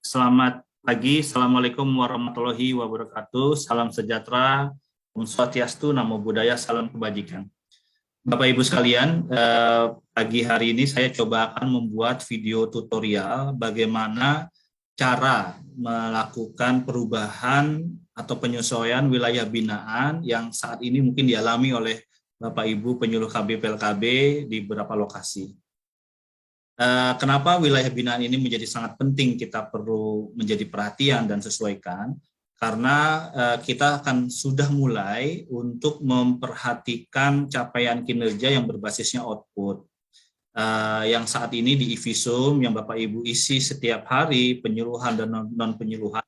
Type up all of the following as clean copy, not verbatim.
Selamat pagi, Assalamualaikum warahmatullahi wabarakatuh. Salam sejahtera, Om Swastiastu, Namo Buddhaya, salam kebajikan. Bapak Ibu sekalian, pagi hari ini saya coba akan membuat video tutorial bagaimana cara melakukan perubahan atau penyesuaian wilayah binaan yang saat ini mungkin dialami oleh Bapak Ibu penyuluh KB PLKB di beberapa lokasi. Kenapa wilayah binaan ini menjadi sangat penting kita perlu menjadi perhatian dan sesuaikan? Karena kita akan sudah mulai untuk memperhatikan capaian kinerja yang berbasisnya output. Yang saat ini di IVISUM yang Bapak Ibu isi setiap hari, penyuluhan dan non-penyuluhan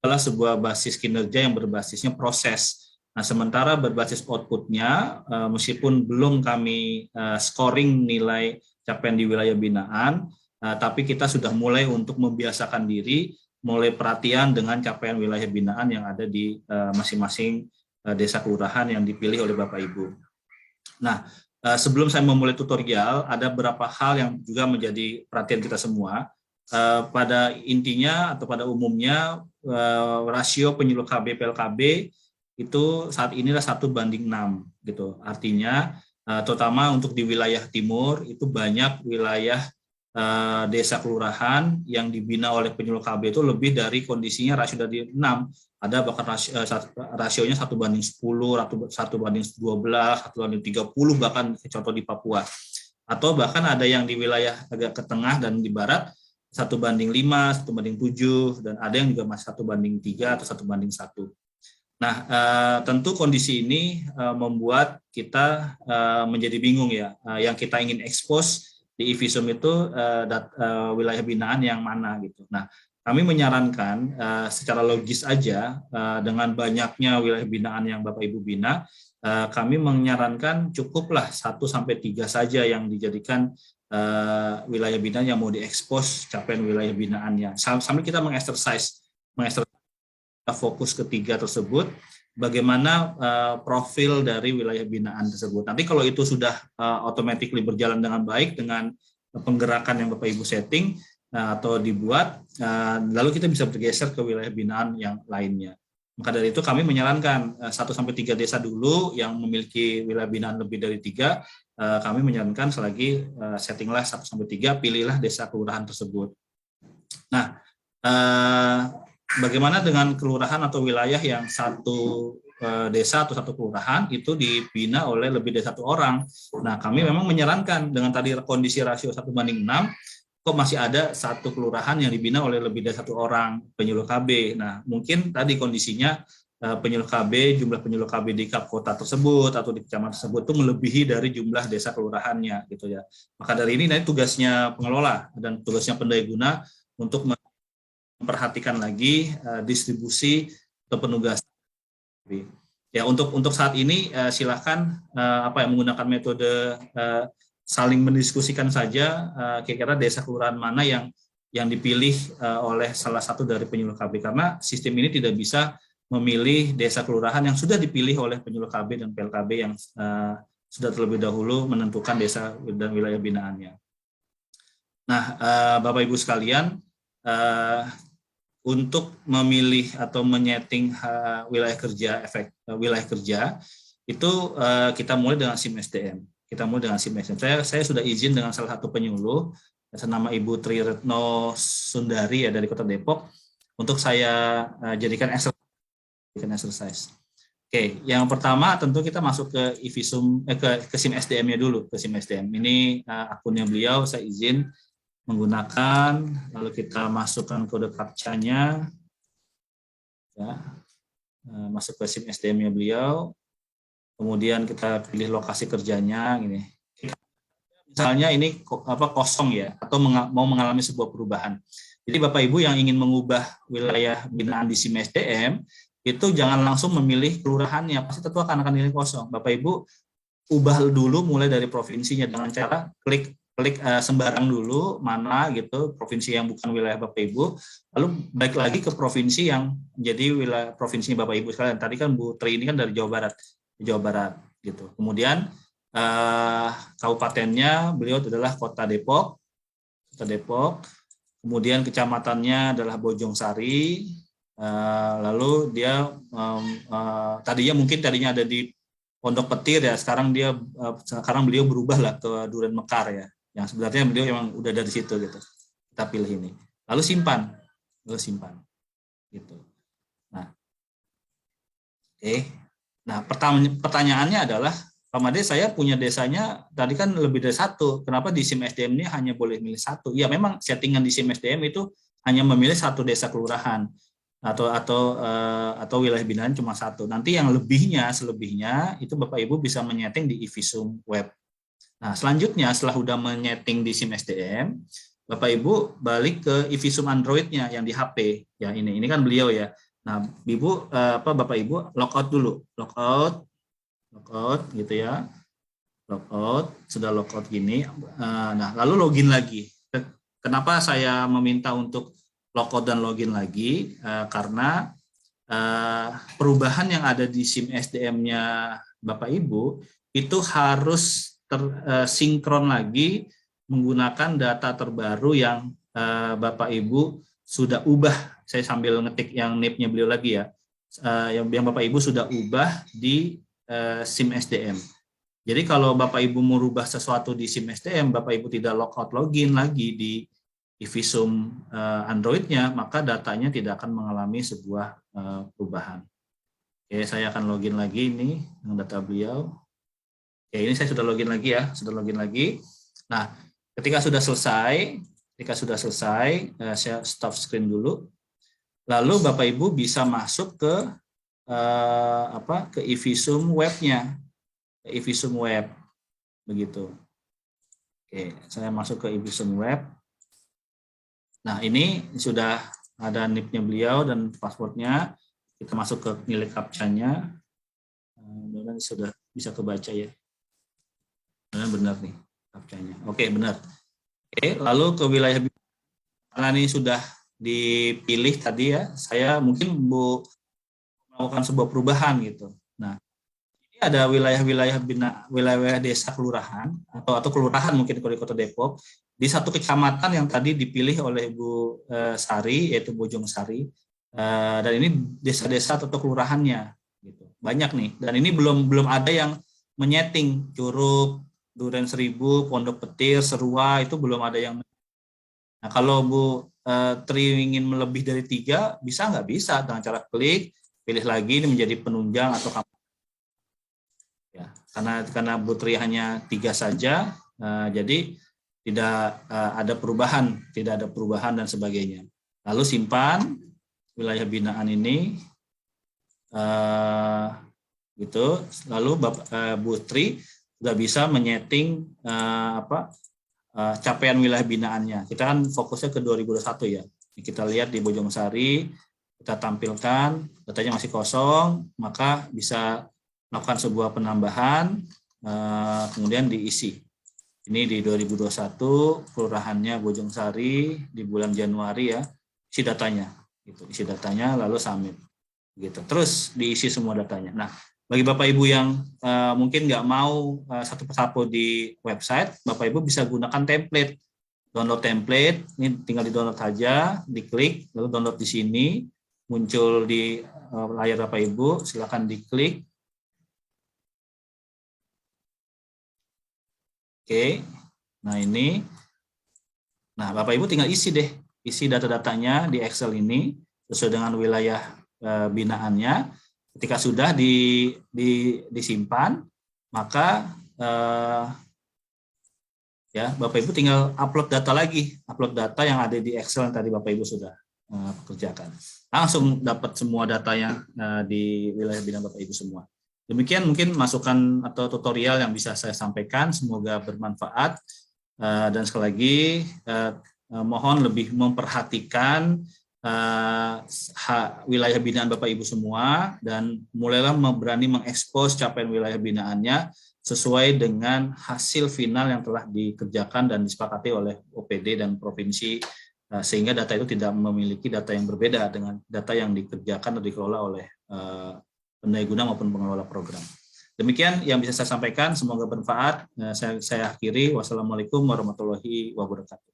adalah sebuah basis kinerja yang berbasisnya proses. Nah, sementara berbasis outputnya, meskipun belum kami scoring nilai capaian di wilayah binaan, tapi kita sudah mulai untuk membiasakan diri, mulai perhatian dengan capaian wilayah binaan yang ada di masing-masing desa kelurahan yang dipilih oleh Bapak Ibu. Nah, sebelum saya memulai tutorial, ada beberapa hal yang juga menjadi perhatian kita semua. Pada intinya atau pada umumnya, rasio penyuluh KB PLKB itu saat inilah 1:6 gitu. Artinya terutama untuk di wilayah timur itu banyak wilayah desa kelurahan yang dibina oleh penyuluh KB itu lebih dari kondisinya rasio dari 6. Ada bahkan rasionya 1:10, 1:12, 1:30 bahkan contoh di Papua. Atau bahkan ada yang di wilayah agak ke tengah dan di barat 1:5, 1:7, dan ada yang juga masih 1:3 atau 1:1. Nah, tentu kondisi ini membuat kita menjadi bingung ya. Yang kita ingin expose di IVISUM itu wilayah binaan yang mana gitu. Nah, kami menyarankan secara logis aja dengan banyaknya wilayah binaan yang Bapak Ibu bina, kami menyarankan cukuplah 1-3 saja yang dijadikan wilayah binaan yang mau diekspos capaian wilayah binaannya. Sambil kita mengeksersis fokus ketiga tersebut, bagaimana profil dari wilayah binaan tersebut. Nanti kalau itu sudah automatically berjalan dengan baik dengan penggerakan yang Bapak Ibu setting atau dibuat, lalu kita bisa bergeser ke wilayah binaan yang lainnya. Maka dari itu kami menyarankan 1-3 desa dulu yang memiliki wilayah binaan lebih dari 3, kami menyarankan selagi settinglah 1-3, pilihlah desa kelurahan tersebut. Nah, bagaimana dengan kelurahan atau wilayah yang satu desa atau satu kelurahan itu dibina oleh lebih dari 1 orang? Nah, kami memang menyarankan dengan tadi kondisi rasio 1:6, kok masih ada 1 kelurahan yang dibina oleh lebih dari 1 orang penyuluh KB. Nah, mungkin tadi kondisinya penyuluh KB, jumlah penyuluh KB di kota tersebut atau di kecamatan tersebut itu melebihi dari jumlah desa kelurahannya gitu ya. Maka dari ini nanti tugasnya pengelola dan tugasnya pendaya untuk memperhatikan lagi distribusi atau penugasan. Ya, untuk saat ini silahkan menggunakan metode saling mendiskusikan saja kira-kira desa kelurahan mana yang dipilih oleh salah satu dari penyuluh KB, karena sistem ini tidak bisa memilih desa kelurahan yang sudah dipilih oleh penyuluh KB dan PLKB yang sudah terlebih dahulu menentukan desa dan wilayah binaannya. Nah, Bapak Ibu sekalian, untuk memilih atau menyeting wilayah kerja itu kita mulai dengan SIM SDM. Saya sudah izin dengan salah satu penyuluh senama Ibu Tri Retno Sundari ya dari Kota Depok untuk saya jadikan exercise. Oke, yang pertama tentu kita masuk ke IVISUM ke SIM SDM-nya dulu, ke SIM SDM. Ini akunnya beliau, saya izin menggunakan, lalu kita masukkan kode captcha-nya, ya, masuk ke SIM SDM-nya beliau, kemudian kita pilih lokasi kerjanya, ini. Misalnya ini kosong ya, atau mau mengalami sebuah perubahan. Jadi Bapak Ibu yang ingin mengubah wilayah binaan di SIM SDM, itu jangan langsung memilih kelurahannya, pasti tentu akan nilai kosong. Bapak Ibu ubah dulu mulai dari provinsinya dengan cara klik sembarang dulu mana gitu provinsi yang bukan wilayah Bapak Ibu, lalu balik lagi ke provinsi yang menjadi wilayah provinsi Bapak Ibu sekalian. Tadi kan Bu Tri ini kan dari Jawa Barat gitu. Kemudian kabupatennya beliau adalah Kota Depok. kemudian kecamatannya adalah Bojongsari, lalu dia tadinya ada di Pondok Petir ya, sekarang beliau berubah lah ke Duren Mekar ya, yang sebenarnya beliau emang udah dari situ gitu. Kita pilih ini, lalu simpan gitu. Nah, nah pertanyaannya adalah, Pak Made, saya punya desanya tadi kan lebih dari satu, kenapa di SIM SDM ini hanya boleh milih satu? Ya memang settingan di SIM SDM itu hanya memilih satu desa kelurahan atau wilayah binaan cuma satu. Nanti yang selebihnya itu Bapak Ibu bisa menyeting di eVisum web. Nah, selanjutnya setelah udah menyeting di SIM SDM, Bapak Ibu balik ke eVisum Android-nya yang di HP. Ya ini kan beliau ya. Nah, Bapak Ibu logout dulu, logout gitu ya. Logout, sudah logout gini. Nah, lalu login lagi. Kenapa saya meminta untuk logout dan login lagi? Karena perubahan yang ada di SIM SDM-nya Bapak Ibu itu harus tersinkron lagi menggunakan data terbaru yang Bapak Ibu sudah ubah. Saya sambil ngetik yang NIP-nya beliau lagi ya. Yang Bapak Ibu sudah ubah di SIM SDM. Jadi kalau Bapak Ibu merubah sesuatu di SIM SDM, Bapak Ibu tidak logout login lagi di eVisum Android-nya, maka datanya tidak akan mengalami sebuah perubahan. Oke, saya akan login lagi ini dengan data beliau. Oke, ini saya sudah login lagi ya, Nah, ketika sudah selesai, saya stop screen dulu. Lalu Bapak Ibu bisa masuk ke eVisum webnya, eVisum web, begitu. Oke, saya masuk ke eVisum web. Nah, ini sudah ada NIP-nya beliau dan passwordnya. Kita masuk ke nilai captcha-nya. Dan sudah bisa kebaca ya. Benar nih captcha-nya. Oke, benar. Oke, lalu ke wilayah, karena ini sudah dipilih tadi ya, saya mungkin melakukan sebuah perubahan gitu. Nah, ini ada wilayah desa kelurahan atau kelurahan mungkin kalau di Kota Depok, di satu kecamatan yang tadi dipilih oleh Bu Sari, yaitu Bojongsari, dan ini desa-desa atau kelurahannya gitu. Banyak nih, dan ini belum ada yang menyeting. Curug, Duren Seribu, Pondok Petir, Serua, itu belum ada yang. Nah, kalau Bu Tri ingin melebih dari 3, bisa nggak? Bisa, dengan cara klik, pilih lagi, ini menjadi penunjang atau ya, karena Bu Tri hanya 3 saja, jadi tidak ada perubahan dan sebagainya. Lalu simpan wilayah binaan ini, gitu. Lalu Bu Tri sudah bisa menyeting capaian wilayah binaannya. Kita kan fokusnya ke 2021 ya. Kita lihat di Bojongsari, kita tampilkan datanya masih kosong, maka bisa melakukan sebuah penambahan, kemudian diisi. Ini di 2021, kelurahannya Bojongsari di bulan Januari ya, isi datanya. Gitu, isi datanya lalu submit. Gitu. Terus diisi semua datanya. Nah, bagi Bapak Ibu yang mungkin nggak mau satu persatu di website, Bapak Ibu bisa gunakan template. Download template, ini tinggal di-download saja, diklik, lalu download di sini, muncul di layar Bapak Ibu, silakan diklik. Oke, nah ini. Nah, Bapak Ibu tinggal isi data-datanya di Excel ini, sesuai dengan wilayah binaannya. Ketika sudah disimpan, maka ya Bapak Ibu tinggal upload data yang ada di Excel yang tadi Bapak Ibu sudah kerjakan. Langsung dapat semua data yang di wilayah binaan Bapak Ibu semua. Demikian mungkin masukan atau tutorial yang bisa saya sampaikan, semoga bermanfaat. Dan sekali lagi mohon lebih memperhatikan wilayah binaan Bapak Ibu semua, dan mulailah berani mengekspos capaian wilayah binaannya sesuai dengan hasil final yang telah dikerjakan dan disepakati oleh OPD dan provinsi, sehingga data itu tidak memiliki data yang berbeda dengan data yang dikerjakan atau dikelola oleh pendaya guna maupun pengelola program. Demikian yang bisa saya sampaikan, semoga bermanfaat. Saya akhiri. Wassalamualaikum warahmatullahi wabarakatuh.